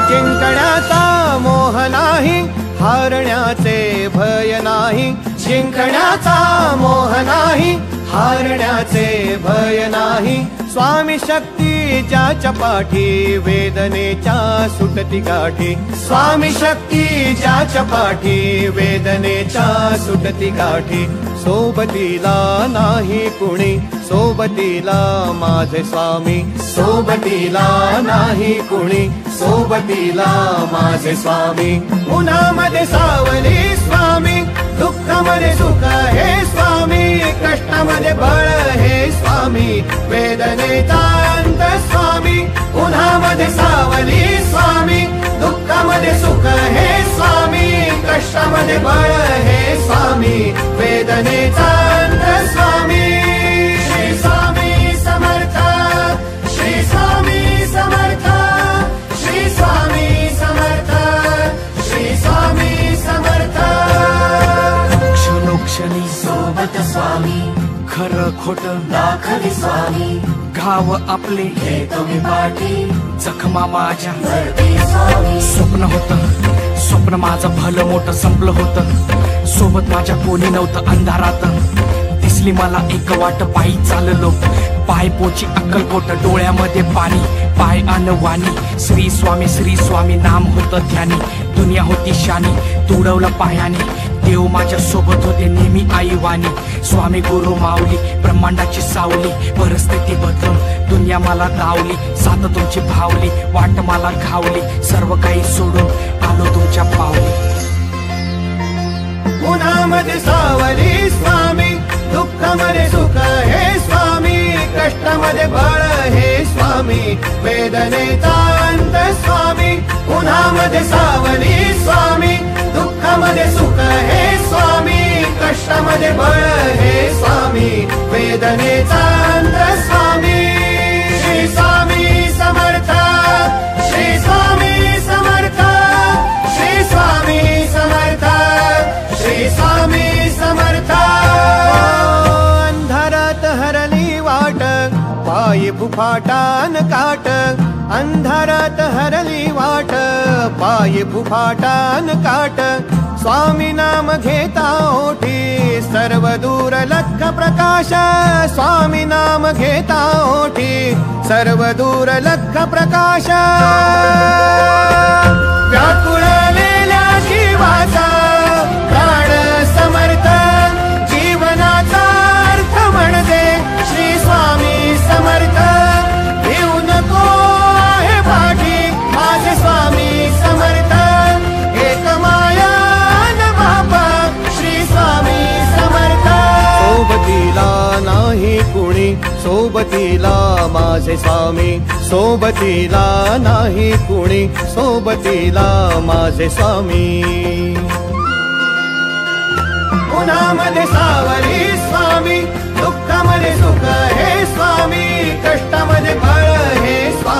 जिंकण्याचा मोह नाही, हारण्याचे भय नाही. जिंकण्याचा मोह नाही, हारण्याचे भय नाही. स्वामी शक्ती ज्याच्या पाठी, वेदनेच्या सुटती गाठी. स्वामी शक्ती ज्याच्या पाठी, वेदनेच्या सुटती गाठी. सोबतीला नाही कुणी, सोबतीला माझे स्वामी. सोबतीला नाही कुणी, सोबतीला माझे स्वामी. उन्हामध्ये सावली स्वामी, दुःखामध्ये सुख हे स्वामी. कष्टामध्ये बळ हे स्वामी, वेदनेचा अंत स्वामी. उन्हामध्ये सावली स्वामी, दुःखामध्ये सुख हे स्वामी. कष्टामध्ये बळ हे स्वामी, वेदनेचा अंत स्वामी. श्री स्वामी समर्थ, श्री स्वामी समर्थ, श्री स्वामी समर्थ, श्री स्वामी समर्थ. क्षणोक्षणी सोबत स्वामी, खरं खोट दाखवी स्वामी. घाव आपले हे तुम्ही पाठी, जखमा माझ्या स्वामी. स्वप्न होतं, स्वप्न माझं भलं मोठं संपलं होतं. सोबत माझ्या कोणी नव्हतं अंधारात. दिसली मला एक वाट, पायी चाललो पाय पोची अक्कलकोट. डोळ्यामध्ये पाणी, पाय अनवाणी. श्री स्वामी नाम होतं ध्यानी. दुनिया होती शानी, तुडवलं पायाने. देव माझ्या सोबत होते नेहमी आईवानी. स्वामी गुरु माऊली, ब्रह्मांडाची सावली. परिस्थिती बदलून दुनिया मला धावली. साथ तुमची भावली, वाट मला घावली. सर्व काही सोडून आलो तुमच्या पावली. उन्हामध्ये सावली स्वामी, दुःखामध्ये सुख हे स्वामी. कष्टामध्ये बळ हे स्वामी, वेदनेचा अंत स्वामी. उन्हामध्ये सावली स्वामी, दुःखामध्ये सुख हे स्वामी. कष्टामध्ये बळ हे स्वामी, वेदनेचा अंत स्वामी. श्री स्वामी समर्थ, श्री स्वामी समर्थ, श्री स्वामी समर्थ, श्री स्वामी समर्थ. अंधारात हरली वाट, पायी फुफाटान काट. अंधारात हरली वाट, पायी फुफाटान काट. स्वामी नाम घेता ओठी, सर्व दूर लख प्रकाश. स्वामी नाम घेता ओठी, सर्व दूर लख प्रकाश. व्याकुळलेल्या जीवाचा प्राण समर्थ, जीवनाचा अर्थ म्हणजे श्री स्वामी समर्थ. घेऊ नको आहे पाठी, माझे स्वामी समर्थ. एक माया न बापा, श्री स्वामी समर्थ. सोबतीला नाही कुणी, सोबतीला माझे स्वामी. सोबतीला नाही कुणी, सोबतीला माझे स्वामी. उन्हामध्ये सावली स्वामी, दुःखामध्ये सुख हे स्वामी. कष्टामध्ये बळ हे स्वामी.